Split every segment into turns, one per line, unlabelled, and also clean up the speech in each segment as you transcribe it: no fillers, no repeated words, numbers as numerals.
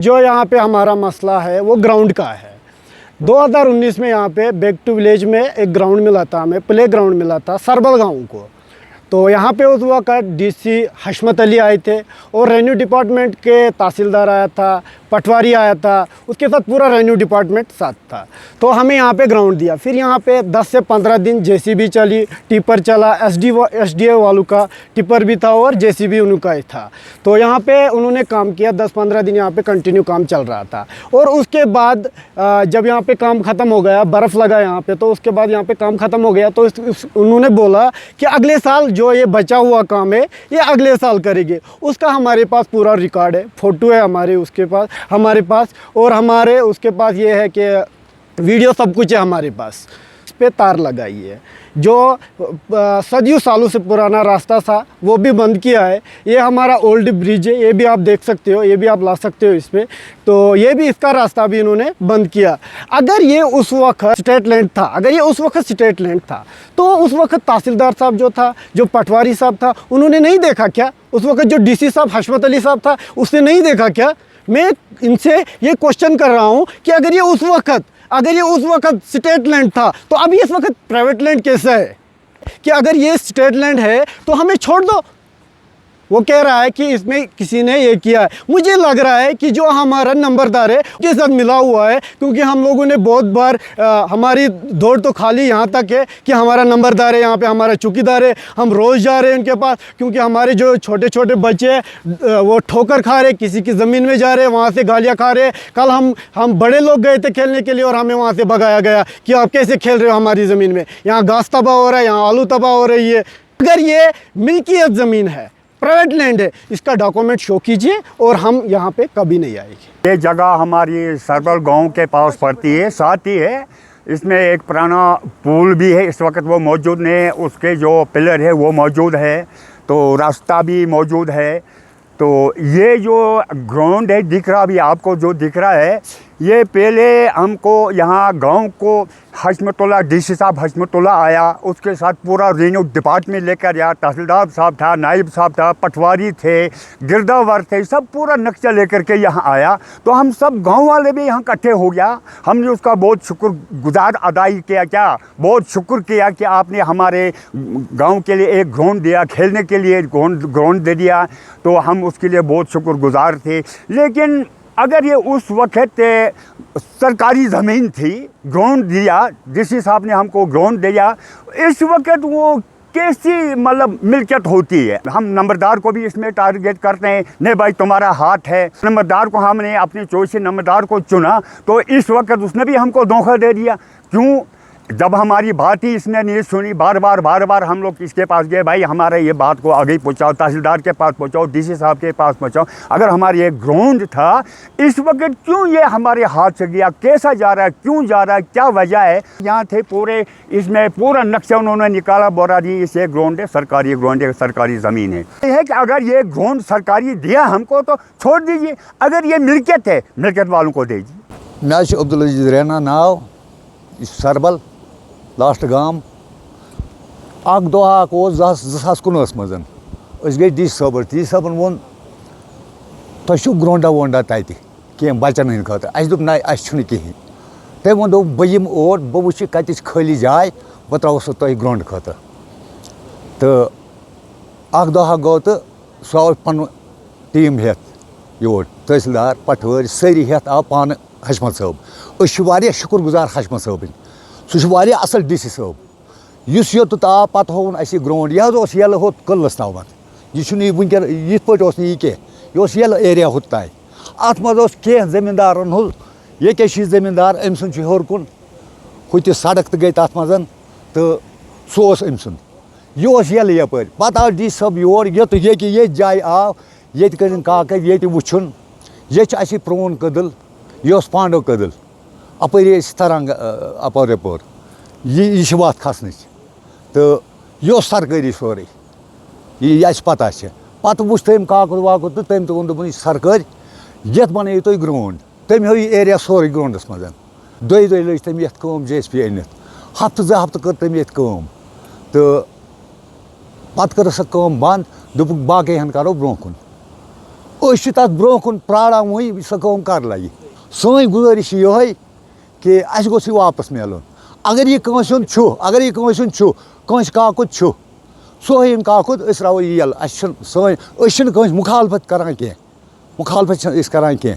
जो यहाँ पे हमारा मसला है वो ग्राउंड का है। 2019 में यहाँ पे बैक टू विलेज में एक ग्राउंड मिला था, हमें प्ले ग्राउंड मिला था सरबल गांव को। तो यहाँ पे उस वक्त डीसी हशमत अली आए थे और रेवेन्यू डिपार्टमेंट के तहसीलदार आया था, पटवारी आया था, उसके साथ पूरा रेवेन्यू डिपार्टमेंट साथ था। तो हमें यहाँ पे ग्राउंड दिया। फिर यहाँ पे 10 से 15 दिन जेसीबी चली, टिपर चला, एसडीए वालों का टिपर भी था और जेसीबी उनका ही था। तो यहाँ पे उन्होंने काम किया, 10-15 दिन यहाँ पे कंटिन्यू काम चल रहा था। और उसके बाद जब यहाँ पे काम ख़त्म हो गया, बर्फ़ लगा यहाँ पे, तो उसके बाद यहाँ पे काम ख़त्म हो गया, तो उन्होंने बोला कि अगले साल जो ये बचा हुआ काम है ये अगले साल करेंगे। उसका हमारे पास पूरा रिकॉर्ड है, फ़ोटो है हमारे पास और हमारे उसके पास ये है कि वीडियो सब कुछ है हमारे पास। इस पे तार लगाई है, जो सदियों सालों से पुराना रास्ता था वो भी बंद किया है। ये हमारा ओल्ड ब्रिज है, ये भी आप देख सकते हो, ये भी आप ला सकते हो इस पे। तो ये भी, इसका रास्ता भी इन्होंने बंद किया। अगर ये उस वक्त स्टेट लैंड था तो उस वक्त तहसीलदार साहब जो था, जो पटवारी साहब था, उन्होंने नहीं देखा क्या? उस वक्त जो डीसी साहब हशमत अली साहब था उसने नहीं देखा क्या? मैं इनसे ये क्वेश्चन कर रहा हूँ कि अगर ये उस वक्त स्टेट लैंड था तो अभी इस वक्त प्राइवेट लैंड कैसा है? कि अगर ये स्टेट लैंड है तो हमें छोड़ दो। वो कह रहा है कि इसमें किसी ने ये किया है। मुझे लग रहा है कि जो हमारा नंबरदार है उसके साथ मिला हुआ है, क्योंकि हम लोगों ने बहुत बार हमारी दौड़ तो खाली यहाँ तक है कि हमारा नंबरदार है, यहाँ पे हमारा चौकीदार है, हम रोज़ जा रहे हैं उनके पास, क्योंकि हमारे जो छोटे छोटे बच्चे हैं वो ठोकर खा रहे, किसी की ज़मीन में जा रहे हैं, वहाँ से गालियाँ खा रहे। कल हम बड़े लोग गए थे खेलने के लिए और हमें वहाँ से भगाया गया कि आप कैसे खेल रहे हो हमारी ज़मीन में, यहाँ घास तबाह हो रहा है, यहाँ आलू तबाह हो रही है। अगर ये मिल्कियत ज़मीन है, प्राइवेट लैंड है, इसका डॉक्यूमेंट शो कीजिए और हम यहाँ पे कभी नहीं आएंगे।
ये जगह हमारी सरबल गांव के पास पड़ती है, साथ ही है इसमें एक पुराना पुल भी है, इस वक्त वो मौजूद नहीं है, उसके जो पिलर है वो मौजूद है, तो रास्ता भी मौजूद है। तो ये जो ग्राउंड है दिख रहा, अभी आपको जो दिख रहा है, ये पहले हमको यहाँ गांव को हशमतुल्लाह डीसी साहब हशमतुल्लाह आया, उसके साथ पूरा रेवेन्यू डिपार्टमेंट लेकर आया, तहसीलदार साहब था, नायब साहब था, पटवारी थे, गिरदावर थे, सब पूरा नक्शा लेकर के यहाँ आया। तो हम सब गांव वाले भी यहाँ इकट्ठे हो गया। हमने उसका बहुत शुक्रगुजार अदाई किया, बहुत शुक्र किया कि आपने हमारे गाँव के लिए एक ग्राउंड दिया, खेलने के लिए ग्राउंड दे दिया, तो हम उसके लिए बहुत शुक्रगुजार थे। लेकिन अगर ये उस वक्त सरकारी ज़मीन थी, ग्राउंड दिया, डीसी साहब ने हमको ग्राउंड दिया, इस वक्त वो कैसी मतलब मिल्कियत होती है? हम नंबरदार को भी इसमें टारगेट करते हैं, नहीं भाई तुम्हारा हाथ है। नंबरदार को हमने अपनी चॉइस से नंबरदार को चुना, तो इस वक्त उसने भी हमको धोखा दे दिया। क्यों? जब हमारी बात ही इसने नहीं सुनी, बार बार हम लोग इसके पास गए, भाई हमारे ये बात को आगे पहुंचाओ, तहसीलदार के पास पहुंचाओ, डीसी साहब के पास पहुंचाओ। अगर हमारी एक ग्राउंड था, इस वक्त क्यों ये हमारे हाथ से गया, कैसा जा रहा है, क्यों जा रहा है, क्या वजह है? यहाँ थे पूरे, इसमें पूरा नक्शा उन्होंने निकाला, बोला जी इस एक ग्राउंड है, सरकारी ग्राउंड है, सरकारी ज़मीन है। ये है कि अगर ये ग्राउंड सरकारी दिया हमको तो छोड़ दीजिए, अगर ये मिल्कियत है मिल्कियत वालों को दीजिए।
मैं अब्दुल अजीज रैना नाव सरबल लास्ट गाम अख दह 2019 मज गई डी साहबन वोन तुम ग्राउंडा वोंडा तत कह बचन हंद खतर अस दोप ना अह कहें तम वो दोप बह यम और बह वुच कत खाली जाए बह त्रो सह तुह ग्राउंड खतर तो अख दह गो तो सह आव पन टीम हेत योर तहसीलदार पटवारी सारी हेत आव पान हशमत साहब। शुक्रगुजार हशमत साहब, सह असल डीसी साहब इस योत आव पत होवन अस ग्राउंड यह यल होत कलस तम यह वनकन यथ पे यह कह यल एरिया होत ताय अत मज कह जमींदारन ये जमींदार अम सुन हर कुन हुत सड़क तो गई तथ मज तो सह अम सुन यह यल यप पत आव डी साहब योर ये जाय आव ये कर कागज ये वुन ये प्रोन कदल यह पांडव कदल अपर तरंग अपर यपर यह वत खसन तो यह सरकारी सोरे यह पता पत वुच तम काकद वाकद तो तम वोन दोपन सरकार ये बनू तुम ग्राउंड तम हो यह एरिया सोरे ग्राउंडस मज दो लज तम ये JCB अनित हफ्त 2 हफ्त कर तम ये तो पत कर सह बंद दोप बाकी करो ब्रो कुन तक ब्रो कन प्राणान वही सह कम कर लगे सन गुजारिश ये कि अस गोस वापस मिलन अगर यह अगर यह कंस काकुद सो हन काकुद राव येल सन मुखालफत करान कह मुखालफत करान कह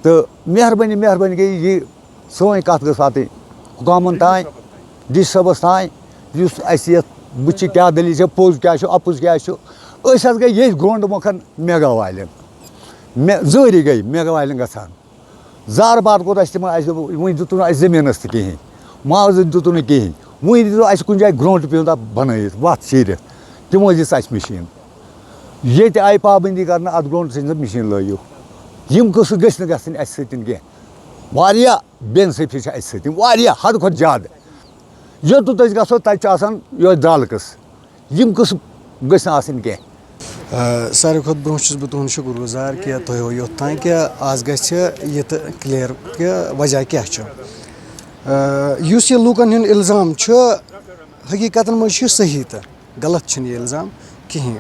तो मेहरबानी मेहरबानी गई ये सन कत गई वात हुकामन तान डी सबस तान बुच क्या दलील पोज क्या अपुज क्या गई ये ग्रोंड मुखन मेगा वालन जारी गई मेगा वालन गसान जार बार कोर तम वह दित जमीन कहें मुआवज दित कहें वह दित कुछ जाए ग्रोंड पे बन वत शीर तमो दिस मशीन ये आई पाबंदी कर अत ग्रोंड से मशीन लगियो यम कस गन कह बेनसफी सत हद खुद ज्यादा योत गो तक दाल कस यम कस गन कह
सारे खुद ब्रोह बह तुहद शुक्र गुजार कि तुम हो योत तान कि आज गि क्लियर कि वजह क्या यह लूकन हूँ इल्ज़ाम हकीकत मज सही तो गलत यह इल्ज़ाम कहें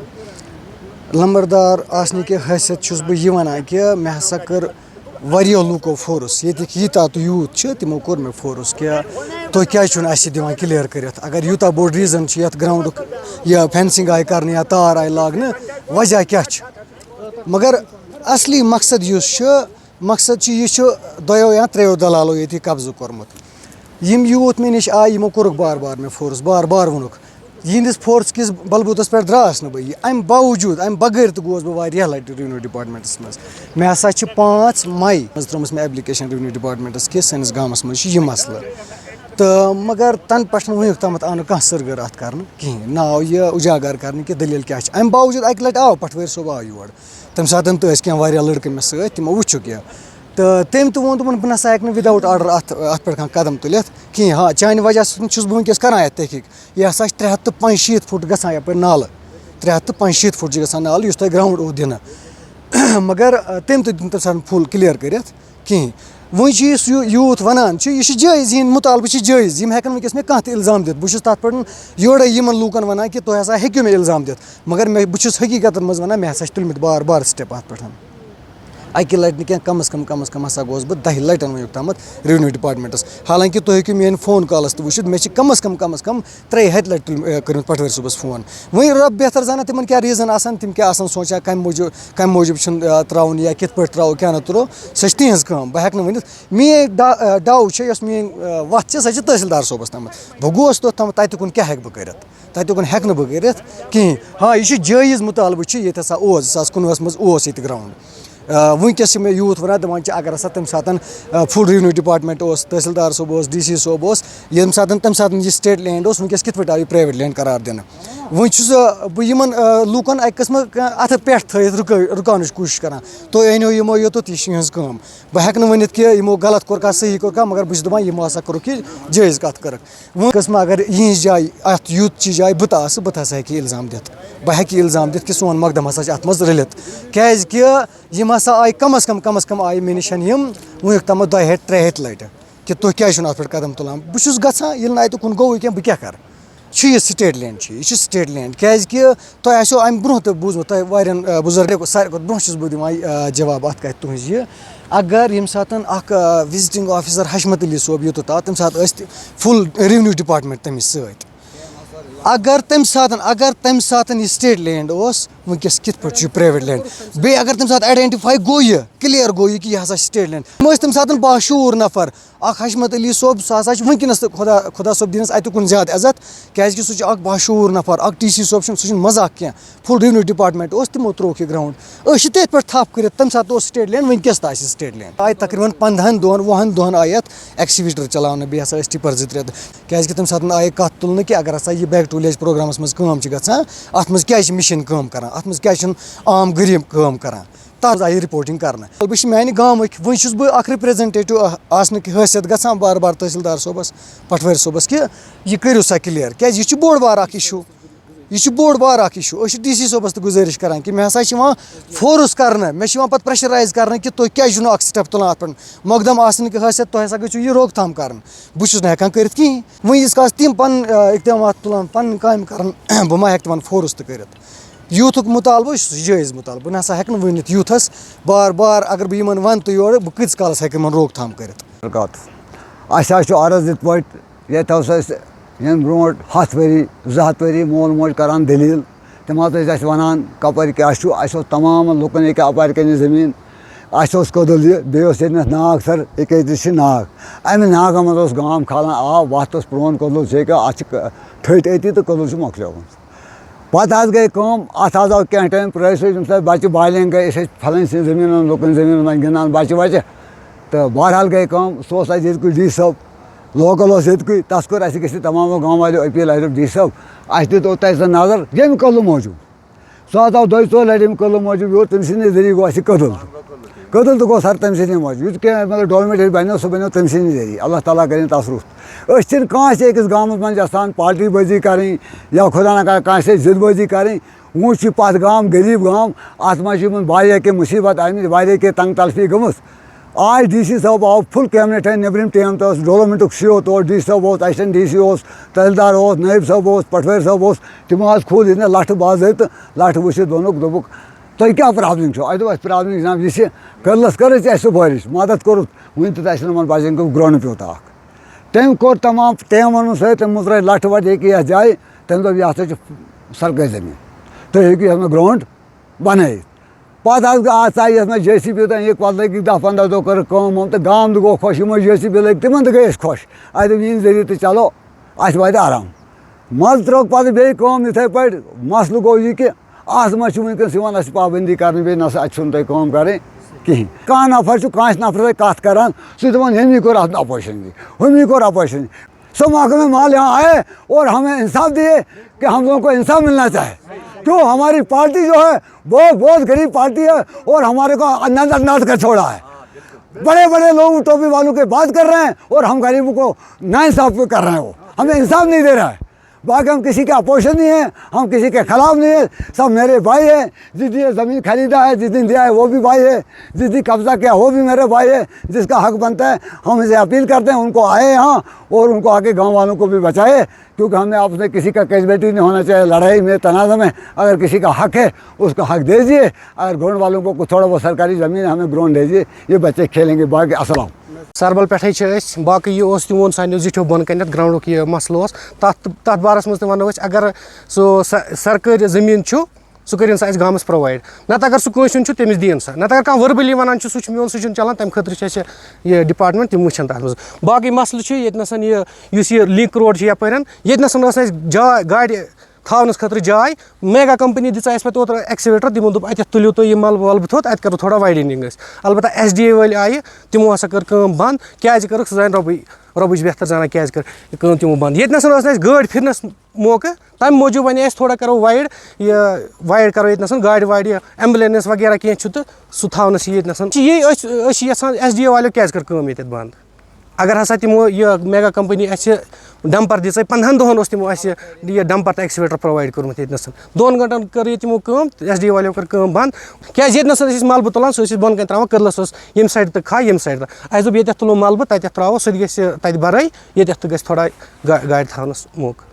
लंबरदार आसने की हैसियत बह वन कि मे हसा कर वारियों लूको फोर्स ये यूता तो यूथ तमो कोर मे फोर्स कि तुम क्या दिवान क्लियर कर अगर यूता बोड़ रीजन ग्राउंड यह फेंसिंग आई कर या तार आई लागन वजह क्या मगर असली मकसद मकसद यह दोयो या त्रेयो दलालो ये कब्ज़ कोर्मुत यम यूथ मे निश आय यमो कोरुक बार बार मे फोर्स बार बार वोनुक यहंदिस फोर्स किस बलबूतस पे द्रास बह अम बावजूद अम बगैर तो गोस बह लट रेवन्यू डिपार्टमेंटस मज मे हसा 5 मई त्रुमस मे एप्लिकेशन रेवन्यू डिपार्टमेंटस कि सैनिस गामस मज यह मसल तो मगर तन पे वनुक तम आव कह सरगर अत कर कहें ना यह उजागर कर कि दलील क्या अम बावजूद अक लट आव पटवर सोब आव योर तम सात क्या लड़के मे सत तमो वुक यह तो तम तो वो बह नसा हेक विदाउट आर्डर अत पे कदम तुलित कहें हाँ चान वजह बह वनकस कर तहकीक यह हसा 365 फुट ग यप नाल 365 फुट ग नाल तुम ग्राउंड ओ दिन मगर तम तो दिन तम फुल क्लियर कर कहें वह यूथ वन यह जायज़ यह मुतालबह जायज़ हेकन वनकस मे कह इल्ज़ाम दित बहुत तथ पे योड़े यमन लूकन वन कि तुम हसा हेक्यू मे इल्ज़ाम दित मगर मैं बहुत हकीकत मज वन मे हसा तुलमित बार बार स्टेप अत पे अकि लट न कम अज कम हसा गोस बह 10 लटन वनुक तम रेवन्यू डिपार्टमेंटस हालांकि तुम हेक्यू मेन फोन कॉलस तो वुचित मे कम अज कम 3 हथ लट कर पटवर सुबस फोन वही रब बेहतर जाना तिमन क्या रीजन आसान तिम क्या सोचा कम मूजूब त्राउन या कित पे त्राव क्या त्रो सह तिहज कम बह हेक वन मे डाउ मेन वत सह तहसीलदार सोबस तम बह गोस तम तत कुन क्या हेक बह कर तत कुन हेक बह कर कहें हाँ यह जायज़ मुतालबह ये हसा 2019 मज ये ग्राउंड वनकस मे यूथ वन दपान अगर हसा तम सात फूड रेवन्यू डिपार्टमेंट तहसीलदार सोब DC सोब ये तम सात यह स्टेट लैंड वनकस कित पे आव प्राइवेट लैंड करार दिन वह बह लूकन अक कस्म अथ पे रुकान कोशिश कर तुम अनो यमो योत यह कम बह हेक वन कि यमो गलत कोर सही कोर मगर बस दपान यमो हसा कोरुक जायज़ कत कर वो कस्म अगर यह जाय अत यूथ ची जाय बह हसा हेक इल्ज़ाम दित बह हेक इल्ज़ाम दित कि सोन मकदम हसा अत मज रलित क्या यम हसा आय कम अज कम आय मे निश वनुक तम 2 हथ 3 हथ लट कि तुम क्या अत पे कदम तुलान बहुत गसान ये अत कुन गो क्या बह क्या कर यह स्टेट लैंड यह स्टेट लैंड क्या तुम आसो अम ब्रोह तो बूझमुत तुम वारियन बुजुर्ग सारे ब्रोह बह दिवान जवाब अत कथ तुज यह अगर यम सात विजिटिंग ऑफिसर हशमत अली सोब योत तम सात फुल रेवन्यू डिपार्टमेंट तमिस सत अगर तम सात यह स्टेट लैंड वनकस कित पे प्राइवेट लैंड बे अगर तम सात आइडेंटिफाई गो यह क्लियर गो कि यह हसा स्टेट लैंड तम सात बाशूर नफर हशमत अली सोब सह वनकस खुदा सोब दिन अत कुन ज्यादा इज्जत क्या सह बाशूर नफर DC सोब सह मजाक क्या फुल रेवन्यू डिपार्टमेंट तमो त्रोक यह ग्राउंड तथ पे थप कर तम सात स्टेट लैंड वनकस तह स्टेट लैंड आय तकरीबन 15 दोहन 20 दोहन आय एक्सीवेटर चलान बे हसा टिपर 2-3 क्या तम सात आय कत तुलने कि अगर हसा यह बैक टू विलेज प्रोग्रामस मज गसान अत मज क्या मिशन कम कर अत मज क्या आम गरीब कम कर तब आई रिपोर्टिंग कर बह मानि गामक वन बह रिप्रेजेंटेटिव आसन की हैसियत गसान बार बार तहसीलदार सोबस पटवर सोबस कि यह करो सा क्लियर क्या यह बोड़ बार इशू यह बोड़ बार इशू DC सोबस तो गुजारिश कर कि मे हसा फोर्स कर मे पे प्रेशराइज कर कि तुम क्या स्टेप तुलान अत पे मकदम आसन की हैसियत तुम हसा गो यह रोकथाम कर बहुत हेकान कर कहें वह यीस तम पन इकदाम तुलान पन काम कर बह मा हेक तमन फोर्स तो कर
یوٗتھُک مُطالبہٕ سُہ چھُ جٲیز مُطالبہٕ بہٕ نہ سا ہٮ۪کہٕ نہٕ ؤنِتھ یوٗتھَس بار بار اگر بہٕ یِمَن وَنہٕ تہٕ یورٕ بہٕ کۭتِس کالَس ہٮ۪کہٕ یِمَن روک تھام کٔرِتھ
اَسہِ حظ چھُ عرض یِتھ پٲٹھۍ ییٚتہِ اوس اَسہِ ییٚمہِ برونٛٹھ 100 ؤری 200 ؤری مول موج کَران دٔلیٖل تِم حظ ٲسۍ اَسہِ وَنان کَپٲرۍ کیٛاہ چھُ اَسہِ اوس تمام لُکَن ییٚکیٛاہ اَپارِ کَنہِ زٔمیٖن اَسہِ اوس کٔدٕل یہِ بیٚیہِ اوس ییٚتِنَس ناگ سَر ییٚکیٛاہ ییٚتہِ چھِ ناگ اَمہِ ناگہٕ منٛز اوس گام کھالان آب وَتھ اوس پرٛون کٔدٕل چھِ ییٚکیٛاہ اَتھ چھِ ٹھٔٹۍ أتی تہٕ کٔدٕل چھُ مۄکلیومُت پَتہٕ حظ گٔے کٲم اَتھ حظ آو کینٛہہ ٹایم پرٛایسٕچ ییٚمہِ ساتہٕ بَچہِ بالینٛگ گٔے أسۍ ٲسۍ پھلٲنۍ سٕنٛدۍ زٔمیٖنَن لُکَن زٔمیٖنَن منٛز گِنٛدان بَچہِ وَچہِ تہٕ بہرحال گٔے کٲم سُہ اوس اَسہِ ییٚتہِ کُے ڈی صٲب لوکَل اوس ییٚتہِ کُے تَس کوٚر اَسہِ گٔژھِتھ تمامو گام والیو أپیٖل اَسہِ دوٚپ ڈی صٲب اَسہِ دِتۍ اوٚتانۍ سۄ نظر ییٚمہِ کٔدلہٕ موٗجوٗب سُہ حظ آو 2-4 لَٹہِ ییٚمہِ کٔدلہٕ موٗجوٗب یور تٔمۍ سٕنٛدِ ذٔریعہِ گوٚو اَسہِ کٔدٕل تہٕ گوٚو سَر تٔمۍ سٕنٛدِ موٗجوٗب یُتھ کینٛہہ مطلب ڈیولپمٮ۪نٛٹ ییٚتہِ بَنیو سُہ بَنیو تٔمۍ سٕنٛدِ ذٔریعہِ اللہ تعالیٰ کٔرِنۍ تَس رُت أسۍ چھِنہٕ کٲنٛسہِ أکِس گامَس منٛز یَژھان پالٹی بٲزی کَرٕنۍ یا خۄدا نہ کَرِ کٲنٛسہِ سۭتۍ ضِد بٲزی کَرٕنۍ وۄنۍ چھِ پَتھ گام غریٖب گام اَتھ منٛز چھِ یِمَن واریاہ کینٛہہ مُصیٖبت آمٕتۍ واریاہ کینٛہہ تنٛگ تلفی گٔمٕژ آج ڈی سی صٲب آو فُل کیبنِٹ نیٚبرِم ٹیٖم تہِ اوس ڈیولپمٮ۪نٛٹُک سی او تہِ اوس ڈی صٲب اوس اٮ۪سِسٹنٛٹ ڈی سی اوس تحصیٖلدار اوس نٲیِب صٲب اوس پٹوٲرۍ صٲب اوس تِمو حظ کھوٗل ییٚتہِ لَٹھٕ باضٲبطہٕ لَٹھٕ وٕچھِتھ دوٚپُکھ تۄہہِ کیٛاہ پرٛابلِم چھو اَسہِ دوٚپ اَسہِ پرٛابلِم جِناب یہِ چھِ کٔدلَس کٔر اَسہِ سُفٲرِش مَدد کوٚرُکھ وٕنہِ تہِ اَسہِ یِمَن بَچَن گوٚو گرٛونہٕ پیوٗنٛت اَکھ تٔمۍ کوٚر تمام ٹیٖمَن سۭتۍ تٔمۍ ترٛٲے لَٹھٕ وَٹھٕ ییٚکیٛاہ یَتھ جایہِ تٔمۍ دوٚپ یہِ ہَسا چھِ سرکٲرۍ زٔمیٖن تُہۍ ہیٚکِو یَتھ منٛز گرٛاوُنٛڈ بَنٲیِتھ پَتہٕ حظ آز ژاے یَتھ منٛز جے سی بی تام یہِ پَتہٕ لٔگِکھ 10-15 دۄہ کٔرٕکھ کٲم تہٕ گام تہِ گوٚو خۄش یِمو جے سی بی لٔگۍ تِمَن تہِ گٔے أسۍ خۄش اَسہِ دوٚپ یِہِنٛدِ ذٔریعہِ تہِ چلو اَسہِ واتہِ آرام منٛزٕ ترٛٲوٕکھ پَتہٕ بیٚیہِ کٲم یِتھَے پٲٹھۍ مَسلہٕ گوٚو یہِ کہِ اَتھ منٛز چھُ وٕنۍکٮ۪س یِوان اَسہِ پابنٛدی کَرنہٕ بیٚیہِ نہ سا اَتہِ چھُنہٕ تۄہہِ کٲم کَرٕنۍ کِہیٖنۍ کانٛہہ نفر چھُ کٲنٛسہِ نفرٕ سۭتۍ کَتھ کَران سُہ چھُ دَپان ییٚمی کوٚر اَتھ اَپوزِشَن دی ہُمی کوٚر اَپوزِشَن سو محکمہ مال یہاں آئے اور ہمیں انصاف دیے کہ ہم لوگوں کو انصاف ملنا چاہے کیوں ہماری پارٹی جو ہے وہ بہت غریب پارٹی ہے اور ہمارے کو نظر ناٹ کر چھوڑا ہے بڑے بڑے لوگ ٹوپی والوں کے بات کر رہے ہیں اور ہم غریبوں کو ناانصاف کر رہے ہیں وہ ہمیں انصاف نہیں دے رہا ہے باقی ہم کسی کے اپوزیشن نہیں ہیں ہم کسی کے خلاف نہیں ہیں سب میرے بھائی ہیں جس نے زمین خریدا ہے جس نے دیا ہے وہ بھی بھائی ہے جس نے قبضہ کیا وہ بھی میرے بھائی ہے جس کا حق بنتا ہے ہم اسے اپیل کرتے ہیں ان کو آئے یہاں اور ان کو آگے گاؤں والوں کو بھی بچائے کیونکہ ہم نے آپ سے کسی کا کیجویلٹی نہیں ہونا چاہیے لڑائی میں تنازع میں اگر کسی کا حق ہے اس کا حق دے دیجیے اگر گراؤنڈ والوں کو تھوڑا بہت سرکاری زمین ہمیں گراؤنڈ دے دیجیے یہ بچے کھیلیں گے باقی السلام
سربل پٮ۪ٹھَے چھِ أسۍ باقٕے یہِ اوس تِمو سانیو زِٹھیو بۄن کَنٮ۪تھ گرٛاوُنٛڈُک یہِ مسلہٕ اوس تَتھ بارَس منٛز تہِ وَنو أسۍ اگر سُہ سرکٲرۍ زٔمیٖن چھُ سُہ کٔرِنۍ سا اَسہِ گامَس پرٛووایِڈ نَتہٕ اگر سُہ کٲنٛسہِ ہُنٛد چھُ تٔمِس دِیِن سا نَتہٕ اگر کانٛہہ ؤربٔلی وَنان چھُ سُہ چھُ میون سُہ چھُنہٕ چَلان تَمہِ خٲطرٕ چھِ اَسہِ یہِ ڈِپاٹمٮ۪نٛٹ تِم وٕچھان تَتھ منٛز باقٕے مسلہٕ چھُ ییٚتہِ نَس یہِ یُس یہِ لِنک روڈ چھِ یَپٲرۍ ییٚتہِ نَس ٲس اَسہِ جاے گاڑِ تھاونَس خٲطرٕ جاے میگا کَمپٔنی دِژ اَسہِ پَتہٕ اوترٕ ایٚکسِویٹر تِمو دوٚپ اَتٮ۪تھ تُلِو تُہۍ یہِ مَلبہٕ وَلبہٕ تھوٚد اَتہِ کَرو تھوڑا وایڈنِنٛگ أسۍ البتہ ایس ڈی اے وٲلۍ آیہِ تِمو ہسا کٔر کٲم بنٛد کیازِ کٔرٕکھ سُہ زانہِ رۄبٕچ بہتر زانان کیازِ کٔر یہِ کٲم تِمو بنٛد ییٚتہِ نَس ٲس نہٕ اَسہِ گٲڑۍ پھِرنَس موقعہٕ تَمہِ موٗجوٗب وَنے اَسہِ تھوڑا کَرو وایِڈ یہِ وایِڈ کَرو ییٚتہِ نَس گاڑِ واڑِ ایمبُلینٕس وغیرہ کینٛہہ چھُ تہٕ سُہ تھاونَس ییٚتہِ نَس یی أسۍ چھِ یَژھان ایس ڈی اے والیو کیازِ کٔر کٲم ییٚتٮ۪تھ بنٛد اگر ہسا تِمو یہِ میگا کَمپٔنی اَسہِ ڈمپر دِژے 15 دۄہن اوس تِمو اَسہِ یہِ ڈمپر تہٕ ایٚکسِویٹر پرٛووایِڈ کوٚرمُت ییٚتہِ نَس 2 گنٹن کٔر یہِ تِمو کٲم ایس ڈی اے والیو کٔر کٲم بنٛد کیازِ ییٚتہِ نَس ٲسۍ أسۍ مَلبہٕ تُلان سُہ ٲسۍ أسۍ بۄن کَنۍ ترٛاوان کٔدلَس اوس ییٚمہِ سایڈٕ تہٕ کھہہ ییٚمہِ سایڈٕ تہٕ اَسہِ دوٚپ ییٚتٮ۪تھ تُلو مَلبہٕ تَتٮ۪تھ ترٛاوو سُہ تہِ گژھِ تَتہِ بَرٲے ییٚتٮ۪تھ تہِ گژھِ تھوڑا گاڑِ تھاونَس موقعہٕ